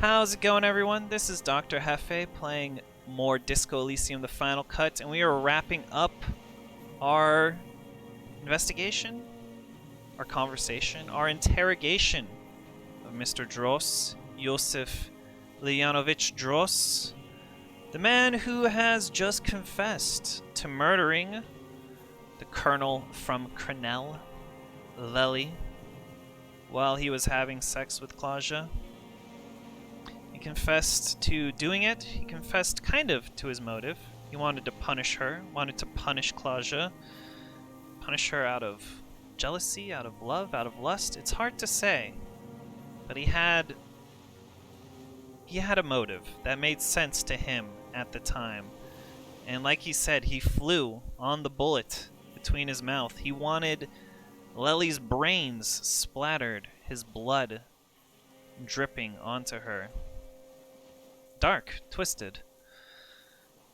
How's it going, everyone? This is Dr. Hefe playing more Disco Elysium, the final cut, and we are wrapping up our investigation, our conversation, our interrogation of Mr. Dros, Iosef Dros, the man who has just confessed to murdering the colonel from Crenel, Lely, while he was having sex with Klaasje. He confessed to doing it. He confessed kind of to his motive. He wanted to punish her, wanted to punish Klaasje, punish her out of jealousy, out of love, out of lust. It's hard to say, but he had a motive that made sense to him at the time. And like he said, he flew on the bullet between his mouth. He wanted Lely's brains splattered, his blood dripping onto her. Dark, twisted.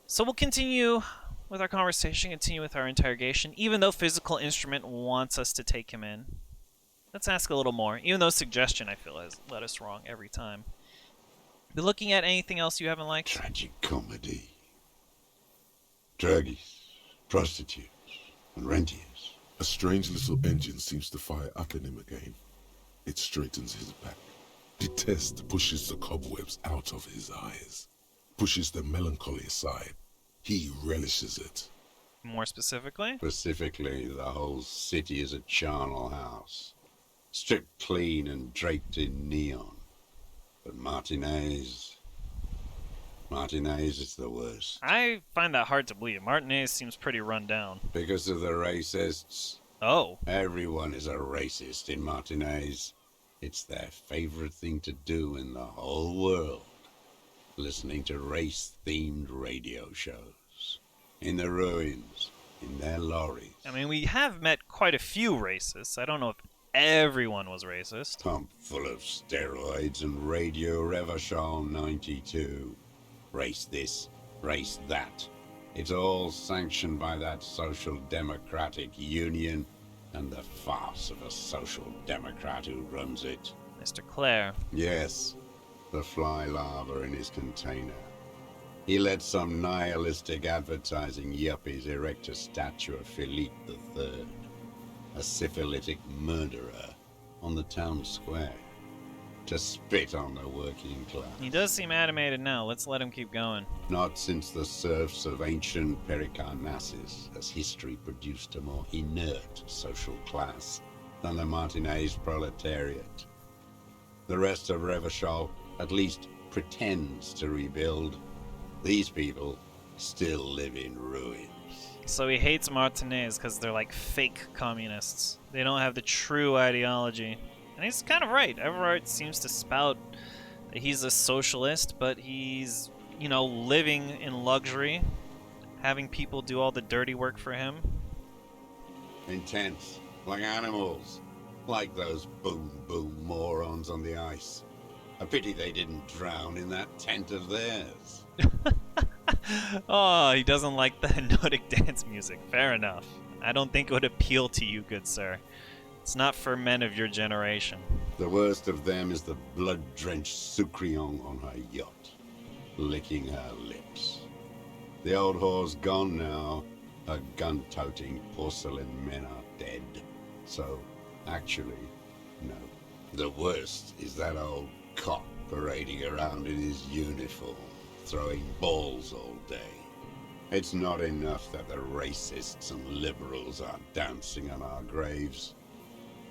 So we'll continue with our conversation, continue with our interrogation, even though physical instrument wants us to take him in. Let's ask a little more, even though suggestion, I feel, has led us wrong every time. Be looking at anything else you haven't liked? Tragic comedy. Druggies, prostitutes, and rentiers. A strange little engine seems to fire up in him again. It straightens his back. Detest pushes the cobwebs out of his eyes, pushes the melancholy aside. He relishes it. More specifically? Specifically, the whole city is a charnel house, stripped clean and draped in neon. But Martinez is the worst. I find that hard to believe. Martinez seems pretty run down. Because of the racists. Oh. Everyone is a racist in Martinez. It's their favorite thing to do in the whole world. Listening to race-themed radio shows. In the ruins, in their lorries. I mean, we have met quite a few racists. I don't know if everyone was racist. Pumped full of steroids and Radio Revachol 92. Race this, race that. It's all sanctioned by that social democratic union and the farce of a social democrat who runs it. Mr. Clare. Yes, the fly larva in his container. He let some nihilistic advertising yuppies erect a statue of Philippe III, a syphilitic murderer, on the town square, to spit on the working class. He does seem animated now. Let's let him keep going. Not since the serfs of ancient Pericarnassus has history produced a more inert social class than the Martinez proletariat. The rest of Revachol at least pretends to rebuild. These people still live in ruins. So he hates Martinez because they're like fake communists. They don't have the true ideology. And he's kind of right. Everard seems to spout that he's a socialist, but he's, living in luxury, having people do all the dirty work for him. Intense, like animals, like those boom morons on the ice. A pity they didn't drown in that tent of theirs. Oh, he doesn't like the hypnotic dance music. Fair enough. I don't think it would appeal to you, good sir. It's not for men of your generation. The worst of them is the blood-drenched Sucrion on her yacht, licking her lips. The old whore's gone now. Her gun-toting porcelain men are dead. So, actually, no. The worst is that old cop parading around in his uniform, throwing balls all day. It's not enough that the racists and liberals are dancing on our graves.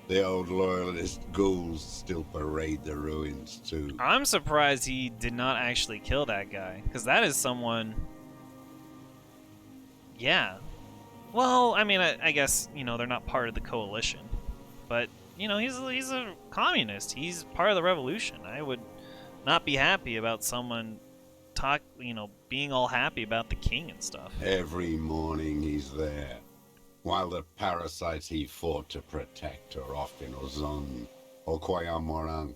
The old loyalist ghouls still parade the ruins, too. I'm surprised he did not actually kill that guy, because that is someone... Yeah. Well, I mean, I guess, they're not part of the coalition. But, he's a communist. He's part of the revolution. I would not be happy about someone being all happy about the king and stuff. Every morning he's there. While the parasites he fought to protect are off in Ozon, or Coyamorang,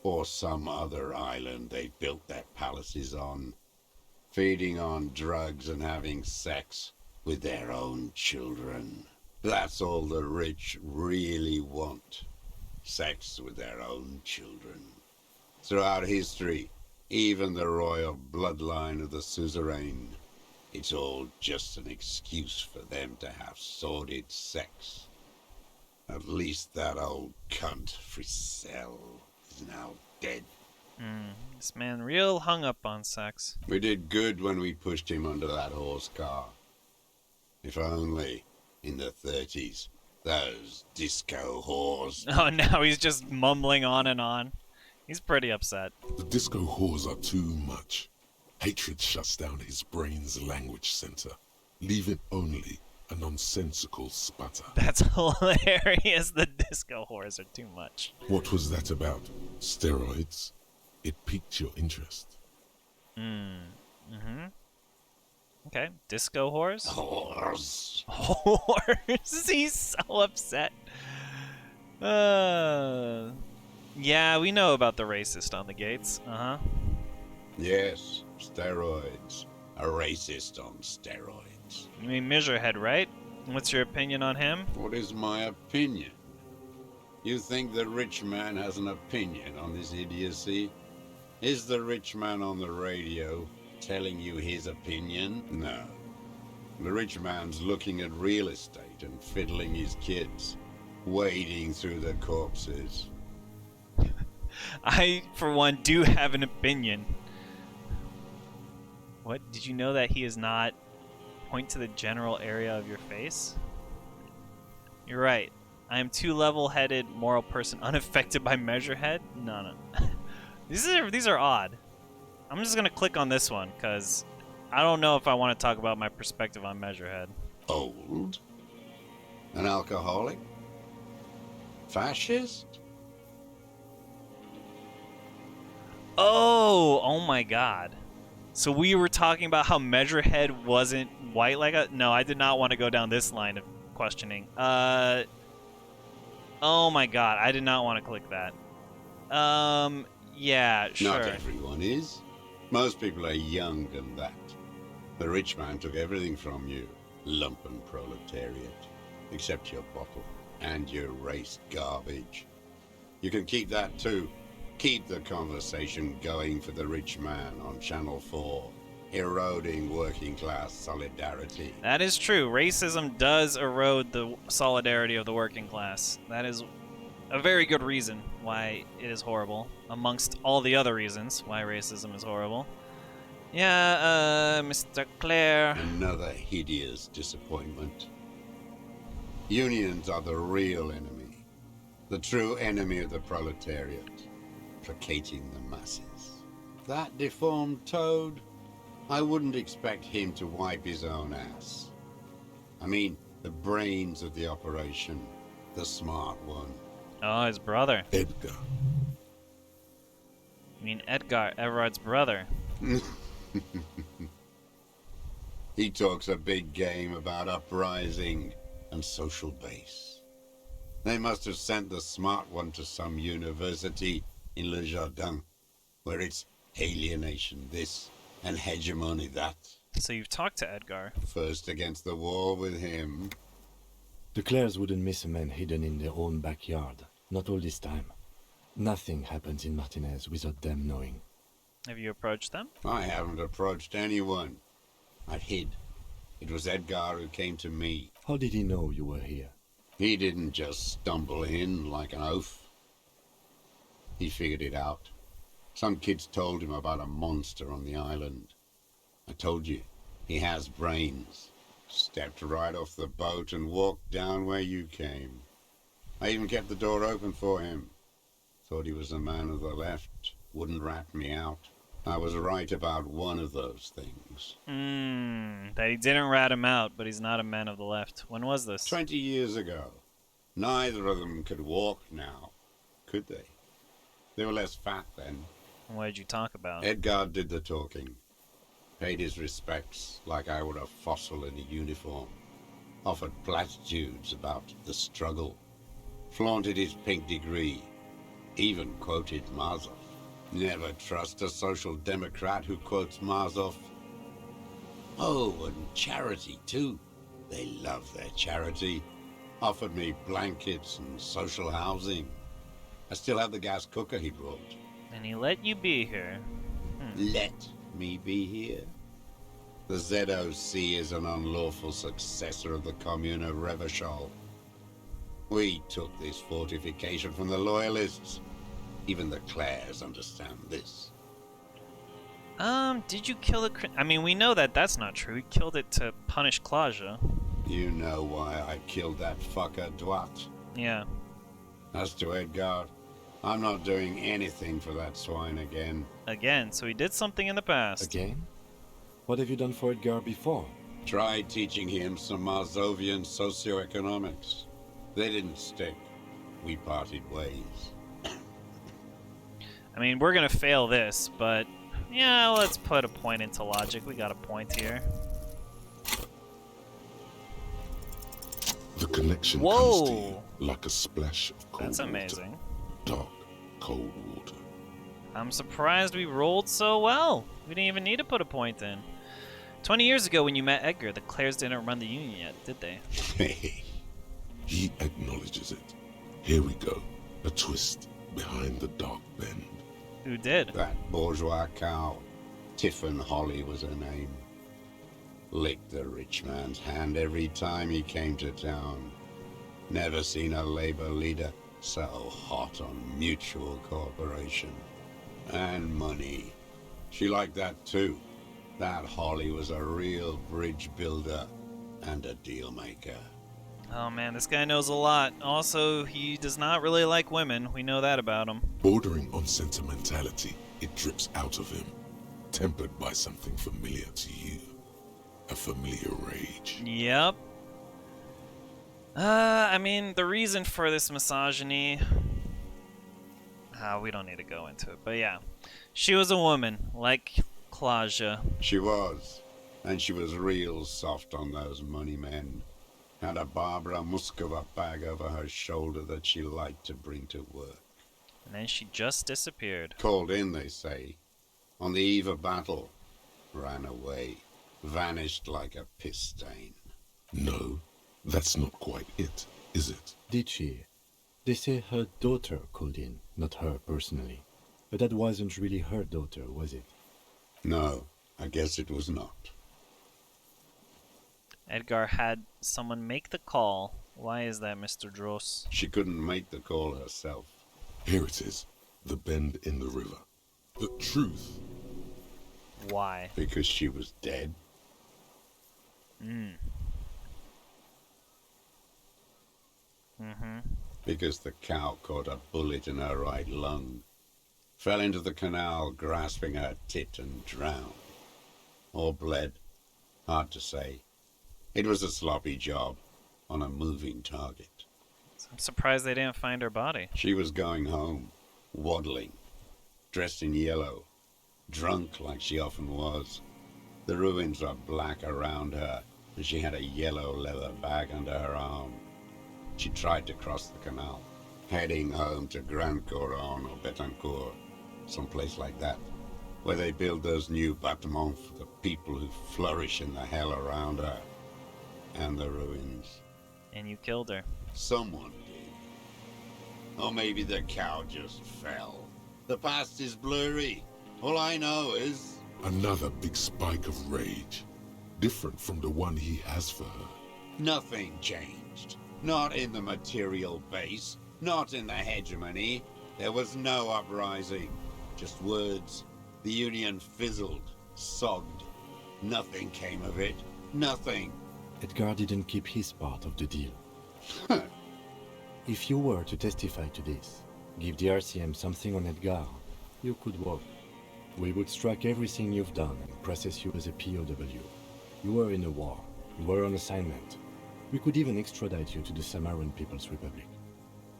or some other island they built their palaces on, feeding on drugs and having sex with their own children. That's all the rich really want. Sex with their own children. Throughout history, even the royal bloodline of the suzerain, it's all just an excuse for them to have sordid sex. At least that old cunt, Frisell, is now dead. This man real hung up on sex. We did good when we pushed him under that horse car. If only, in the 30s, those disco whores. Oh, now he's just mumbling on and on. He's pretty upset. The disco whores are too much. Hatred shuts down his brain's language center, leaving only a nonsensical sputter. That's hilarious. The disco whores are too much. What was that about? Steroids? It piqued your interest. Okay, disco whores? Whores. Whores? He's so upset. Yeah, we know about the racist on the gates. Yes, steroids. A racist on steroids. You mean Measurehead, right? What's your opinion on him? What is my opinion? You think the rich man has an opinion on this idiocy? Is the rich man on the radio telling you his opinion? No. The rich man's looking at real estate and fiddling his kids, wading through the corpses. I, for one, do have an opinion. What? Did you know that he is not... Point to the general area of your face? You're right. I am too level-headed, moral person, unaffected by Measurehead? No. These are odd. I'm just gonna click on this one, because I don't know if I want to talk about my perspective on Measurehead. Old? An alcoholic? Fascist? Oh my god. So we were talking about how Measurehead wasn't white like a... No, I did not want to go down this line of questioning. Oh my god, I did not want to click that. Yeah, sure. Not everyone is. Most people are young and that. The rich man took everything from you, lumpen proletariat, except your bottle and your race garbage. You can keep that too. Keep the conversation going for the rich man on Channel 4, eroding working class solidarity. That is true. Racism does erode the solidarity of the working class. That is a very good reason why it is horrible, amongst all the other reasons why racism is horrible. Yeah, Mr. Clare. Another hideous disappointment. Unions are the real enemy. The true enemy of the proletariat. Placating the masses. That deformed toad? I wouldn't expect him to wipe his own ass. I mean, the brains of the operation. The smart one. Oh, his brother. Edgar. You mean Edgar, Everard's brother. He talks a big game about uprising and social base. They must have sent the smart one to some university in Le Jardin, where it's alienation this and hegemony that. So you've talked to Edgar. First against the wall with him. The Clares wouldn't miss a man hidden in their own backyard. Not all this time. Nothing happens in Martinez without them knowing. Have you approached them? I haven't approached anyone. I've hid. It was Edgar who came to me. How did he know you were here? He didn't just stumble in like an oaf. He figured it out. Some kids told him about a monster on the island. I told you, he has brains. Stepped right off the boat and walked down where you came. I even kept the door open for him. Thought he was a man of the left. Wouldn't rat me out. I was right about one of those things. That he didn't rat him out, but he's not a man of the left. When was this? 20 years ago. Neither of them could walk now, could they? They were less fat then. What did you talk about? Edgar did the talking. Paid his respects like I were a fossil in a uniform. Offered platitudes about the struggle. Flaunted his pink degree. Even quoted Mazov. Never trust a social democrat who quotes Mazov. Oh, and charity too. They love their charity. Offered me blankets and social housing. I still have the gas cooker he brought. And he let you be here. Let me be here? The ZOC is an unlawful successor of the Commune of Revachol. We took this fortification from the Loyalists. Even the Clares understand this. Did you kill the... I mean, we know that that's not true. He killed it to punish Klaasje. You know why I killed that fucker, Dwat. Yeah. As to Edgar, I'm not doing anything for that swine again. Again, so he did something in the past. Again? What have you done for Edgar before? Tried teaching him some Marzovian socioeconomics. They didn't stick. We parted ways. I mean, we're gonna fail this, but yeah, let's put a point into logic. We got a point here. The connection Whoa! comes to you like a splash of cold That's water. amazing. Dark, cold water. I'm surprised we rolled so well. We didn't even need to put a point in. 20 years ago when you met Edgar, the Clares didn't run the Union yet, did they? He acknowledges it. Here we go. A twist behind the dark bend. Who did? That bourgeois cow. Tiffen Holly was her name. Licked the rich man's hand every time he came to town. Never seen a labor leader so hot on mutual cooperation. And money. She liked that too. That Holly was a real bridge builder and a deal maker. Oh man, this guy knows a lot. Also, he does not really like women. We know that about him. Bordering on sentimentality, it drips out of him, tempered by something familiar to you. A familiar rage. Yep. I mean, the reason for this misogyny... we don't need to go into it, but yeah. She was a woman, like Klaasje. She was. And she was real soft on those money men. Had a Barbara Muskova bag over her shoulder that she liked to bring to work. And then she just disappeared. Called in, they say. On the eve of battle. Ran away. Vanished like a piss stain. No, that's not quite it, is it? Did she? They say her daughter called in, not her personally. But that wasn't really her daughter, was it? No, I guess it was not. Edgar had someone make the call. Why is that, Mr. Dros? She couldn't make the call herself. Here it is, the bend in the river. The truth. Why? Because she was dead. Because the cow caught a bullet in her right lung. Fell into the canal, grasping her tit, and drowned. Or bled. Hard to say. It was a sloppy job, on a moving target. I'm surprised they didn't find her body. She was going home, waddling, dressed in yellow, drunk like she often was. The ruins were black around her, and she had a yellow leather bag under her arm. She tried to cross the canal, heading home to Grand Couronne or Betancourt, someplace like that, where they build those new bâtiments for the people who flourish in the hell around her. And the ruins. And you killed her. Someone did. Or maybe the cow just fell. The past is blurry. All I know is... Another big spike of rage. Different from the one he has for her. nothing changed. Not in the material base, not in the hegemony. There was no uprising. Just words. The Union fizzled, sogged. Nothing came of it. Nothing. Edgar didn't keep his part of the deal. If you were to testify to this, give the RCM something on Edgar, you could walk. We would strike everything you've done and process you as a POW. You were in a war. You were on assignment. We could even extradite you to the Samaran People's Republic.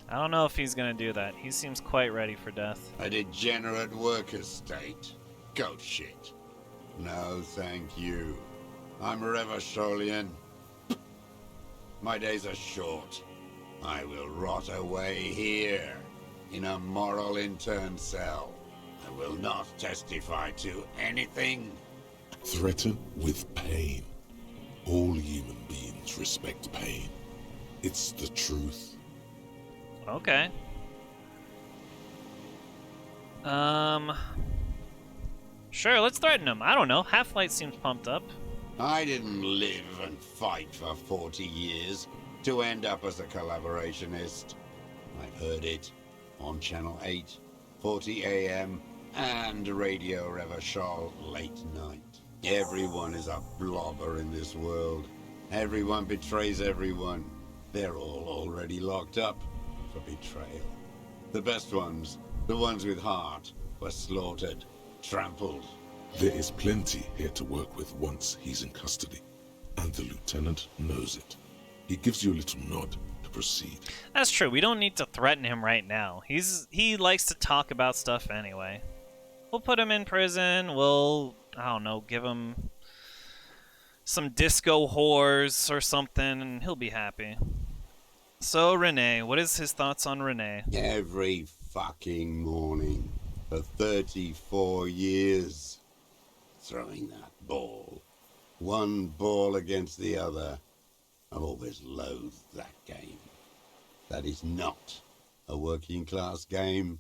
I don't know if he's gonna do that. He seems quite ready for death. A degenerate worker state. Goat shit. No, thank you. I'm Revacholian. My days are short. I will rot away here, in a moral intern cell. I will not testify to anything. Threaten with pain. All human beings respect pain. It's the truth. Okay. Um, sure, let's threaten him. I don't know. Half-Light seems pumped up. I didn't live and fight for 40 years to end up as a collaborationist. I've heard it on Channel 8, 40 AM, and Radio Revachol late night. Everyone is a blobber in this world. Everyone betrays everyone. They're all already locked up for betrayal. The best ones, the ones with heart, were slaughtered, trampled. There is plenty here to work with once he's in custody, and the lieutenant knows it. He gives you a little nod to proceed. That's true. We don't need to threaten him right now. He likes to talk about stuff anyway. We'll put him in prison. We'll, I don't know, give him some disco whores or something, and he'll be happy. So, Renee, what is his thoughts on Renee? Every fucking morning for 34 years. Throwing that ball. One ball against the other. I've always loathed that game. That is not a working class game.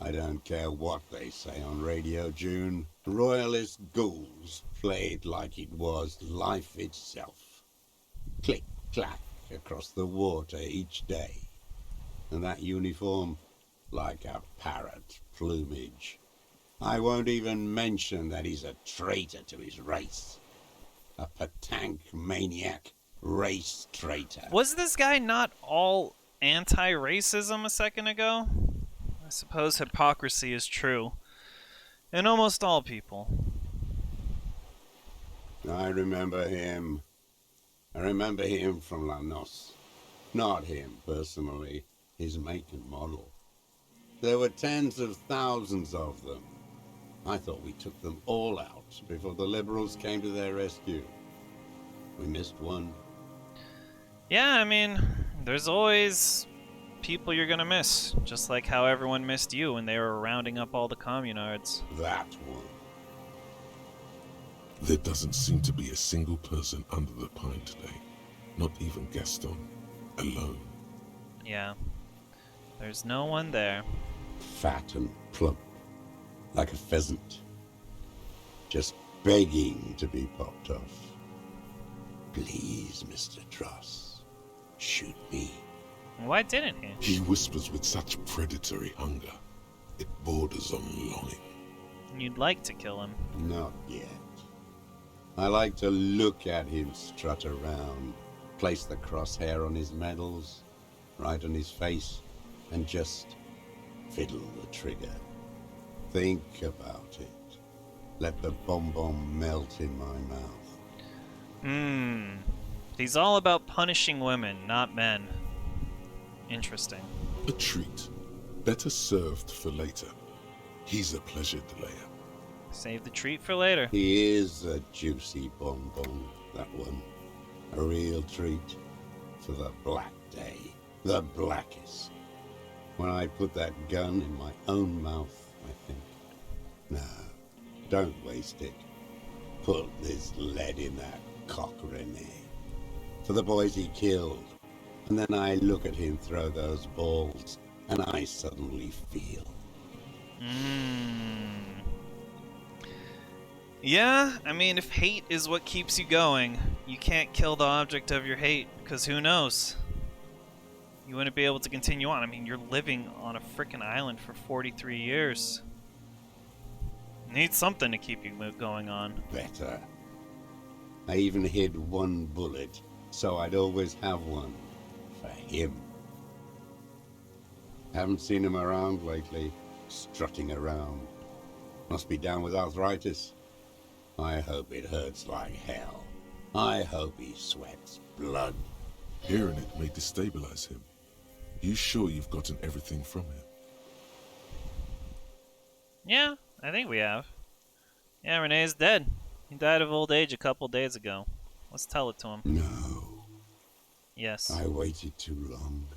I don't care what they say on Radio June. Royalist ghouls played like it was life itself. Click, clack across the water each day. And that uniform, like a parrot plumage. I won't even mention that he's a traitor to his race. A Patank maniac race traitor. Was this guy not all anti-racism a second ago? I suppose hypocrisy is true in almost all people. I remember him. I remember him from La Noce. Not him, personally. His make and model. There were tens of thousands of them. I thought we took them all out before the liberals came to their rescue. We missed one. Yeah, I mean, there's always people you're gonna miss, just like how everyone missed you when they were rounding up all the communards. That one. There doesn't seem to be a single person under the pine today. Not even Gaston. Alone. Yeah, there's no one there. Fat and plump. Like a pheasant. Just begging to be popped off. Please, Mr. Dross. Shoot me. Why didn't he? He whispers with such predatory hunger. It borders on longing. You'd like to kill him. Not yet. I like to look at him strut around, place the crosshair on his medals, right on his face, and just fiddle the trigger. Think about it. Let the bomb melt in my mouth. He's all about punishing women, not men. Interesting. A treat. Better served for later. He's a pleasure delayer. Save the treat for later. He is a juicy bonbon, that one. A real treat for the black day. The blackest. When I put that gun in my own mouth, I think, no, don't waste it. Put this lead in that cock, Renee. For the boys he killed. And then I look at him throw those balls, and I suddenly feel. Yeah, I mean, if hate is what keeps you going, you can't kill the object of your hate, because who knows? You wouldn't be able to continue on. I mean, you're living on a frickin' island for 43 years. You need something to keep you going on. Better. I even hid one bullet, so I'd always have one. For him. Haven't seen him around lately, strutting around. Must be down with arthritis. I hope it hurts like hell. I hope he sweats blood. Hearing it may destabilize him. You sure you've gotten everything from him? Yeah, I think we have. Yeah, Renee's dead. He died of old age a couple days ago. Let's tell it to him. No. Yes. I waited too long.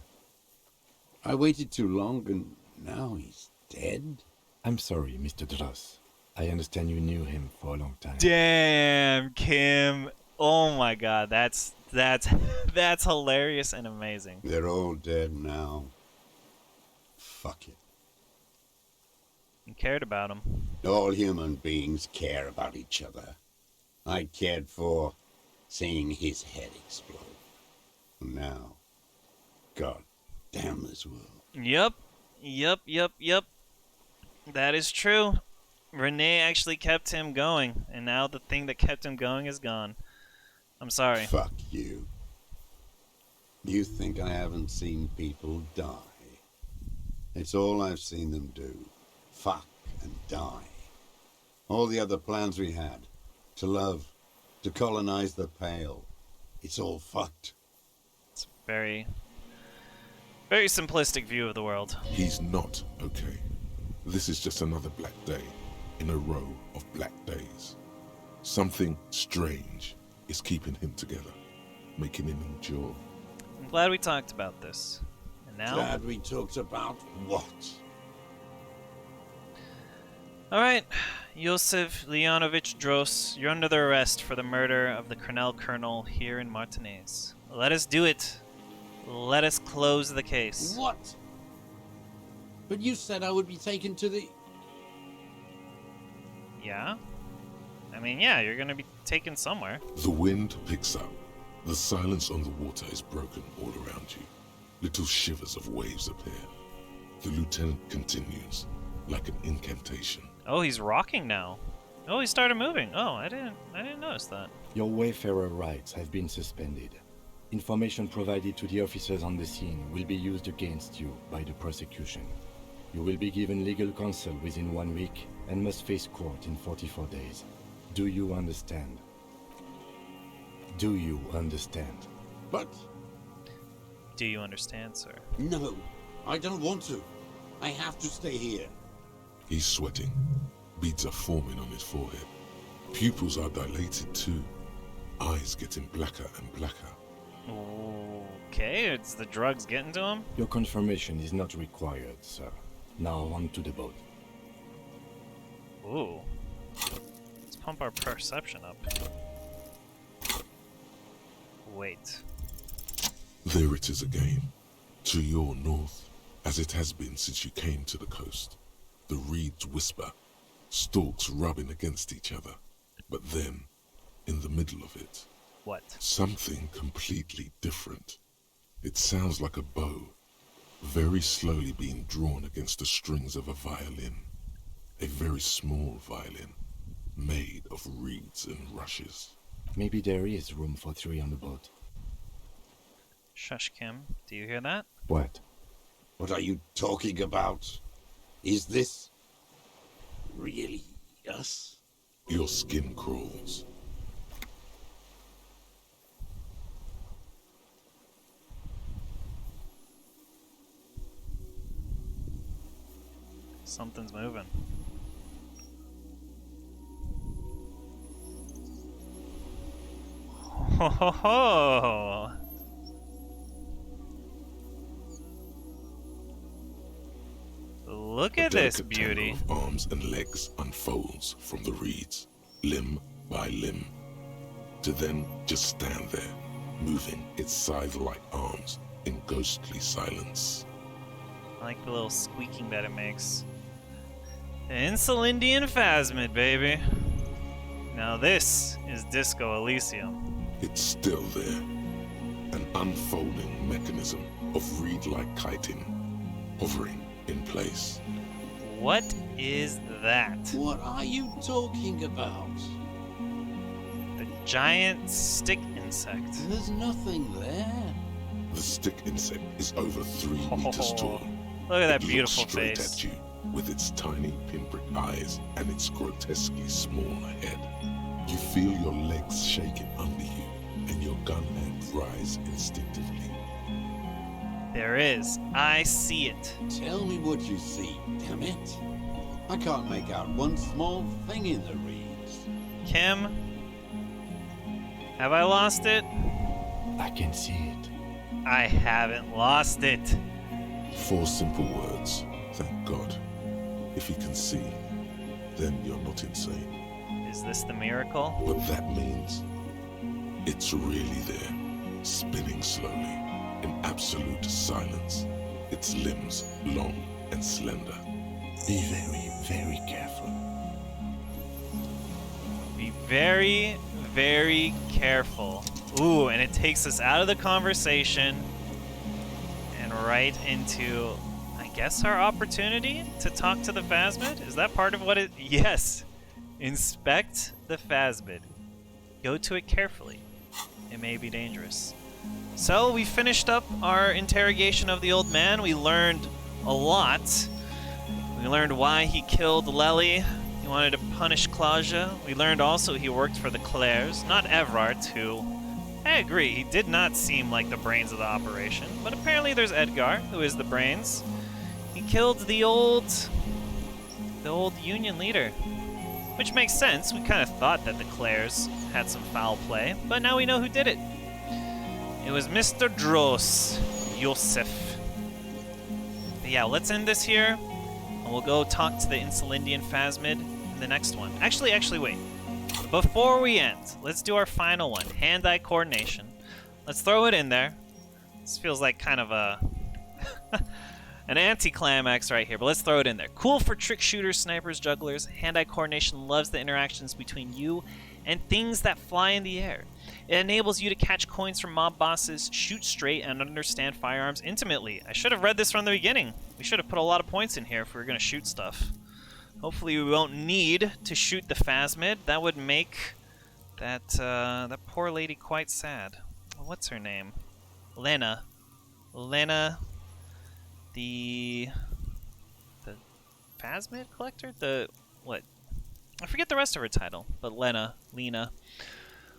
I waited too long and now he's dead? I'm sorry, Mr. Dross. I understand you knew him for a long time. Damn, Kim. Oh my god, that's hilarious and amazing. They're all dead now. Fuck it. You cared about him. All human beings care about each other. I cared for seeing his head explode. And now, God damn this world. Yep. That is true. Renee actually kept him going, and now the thing that kept him going is gone. I'm sorry. Fuck you. You think I haven't seen people die? It's all I've seen them do. Fuck and die. All the other plans we had. To love. To colonize the Pale. It's all fucked. It's a very, very simplistic view of the world. He's not okay. This is just another black day in a row of black days. Something strange is keeping him together, making him endure. I'm glad we talked about this. And now... Glad we talked about what? Alright, Iosef Dros, you're under the arrest for the murder of the Cornell Colonel here in Martinez. Let us do it. Let us close the case. What? But you said I would be taken to the... Yeah? I mean, yeah, you're gonna be taken somewhere. The wind picks up. The silence on the water is broken all around you. Little shivers of waves appear. The lieutenant continues, like an incantation. Oh, he's rocking now. Oh, he started moving. Oh, I didn't notice that. Your wayfarer rights have been suspended. Information provided to the officers on the scene will be used against you by the prosecution. You will be given legal counsel within 1 week and must face court in 44 days. Do you understand? Do you understand? But... Do you understand, sir? No, I don't want to. I have to stay here. He's sweating. Beads are forming on his forehead. Pupils are dilated too. Eyes getting blacker and blacker. Okay, it's the drugs getting to him? Your confirmation is not required, sir. Now on to the boat. Ooh. Let's pump our perception up. Wait. There it is again. To your north, as it has been since you came to the coast. The reeds whisper, stalks rubbing against each other. But then, in the middle of it, What? something completely different. It sounds like a bow, very slowly being drawn against the strings of a violin. A very small violin, made of reeds and rushes. Maybe there is room for 3 on the boat. Shush, Kim. Do you hear that? What? What are you talking about? Is this... really us? Your skin crawls. Something's moving. Ho ho ho! Look at this beauty. Of arms and legs unfolds from the reeds, limb by limb, to then just stand there, moving its scythe-like arms in ghostly silence. I like the little squeaking that it makes. Insulindian phasmid, baby. Now this is Disco Elysium. It's still there, an unfolding mechanism of reed-like chitin, hovering in place. What is that? What are you talking about? A giant stick insect. There's nothing there. The stick insect is over 3 meters tall. Look at that It beautiful looks straight face. at you, with its tiny pinprick eyes and its grotesquely small head. You feel your legs shaking under you, and your gun hand rise instinctively. There is. I see it. Tell me what you see, damn it. I can't make out one small thing in the reeds. Kim? Have I lost it? I can see it. I haven't lost it. 4 simple words, thank God. If you can see, then you're not insane. Is this the miracle? But that means it's really there, spinning slowly, in absolute silence, its limbs long and slender. Be very very careful. Be very, very careful. Ooh, and it takes us out of the conversation and right into, I guess, our opportunity to talk to the phasmid? Is that part of what it... Yes! Inspect the phasmid. Go to it carefully. It may be dangerous. So, we finished up our interrogation of the old man. We learned a lot. We learned why he killed Lely. He wanted to punish Klaasje. We learned also he worked for the Clares, not Evrart, who, I agree, he did not seem like the brains of the operation. But apparently there's Edgar, who is the brains. He killed the old Union leader. Which makes sense. We kind of thought that the Clares had some foul play, but now we know who did it. It was Mr. Dros, Iosef. But yeah, let's end this here, and we'll go talk to the Insulindian phasmid in the next one. Actually, wait. Before we end, let's do our final one, hand-eye coordination. Let's throw it in there. This feels like kind of a an anti-climax right here, but let's throw it in there. Cool for trick shooters, snipers, jugglers. Hand-eye coordination loves the interactions between you and things that fly in the air. It enables you to catch coins from mob bosses, shoot straight, and understand firearms intimately. I should have read this from the beginning. We should have put a lot of points in here if we were going to shoot stuff. Hopefully we won't need to shoot the phasmid. That would make that poor lady quite sad. What's her name? Lena. Lena, the phasmid collector? What? I forget the rest of her title, but Lena.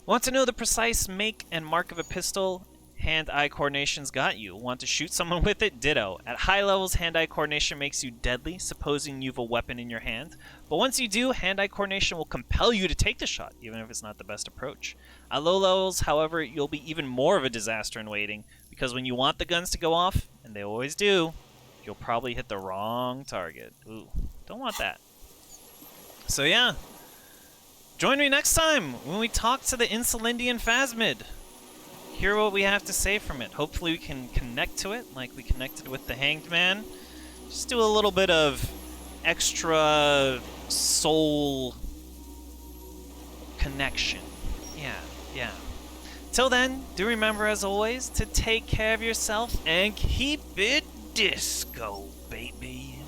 Want to know the precise make and mark of a pistol? Hand-eye coordination's got you. Want to shoot someone with it? Ditto. At high levels, hand-eye coordination makes you deadly, supposing you've a weapon in your hand. But once you do, hand-eye coordination will compel you to take the shot, even if it's not the best approach. At low levels, however, you'll be even more of a disaster in waiting, because when you want the guns to go off, and they always do, you'll probably hit the wrong target. Ooh, don't want that. So yeah. Join me next time when we talk to the Insulindian phasmid. Hear what we have to say from it. Hopefully we can connect to it like we connected with the Hanged Man. Just do a little bit of extra soul connection. Yeah. Till then, do remember as always to take care of yourself and keep it disco, baby.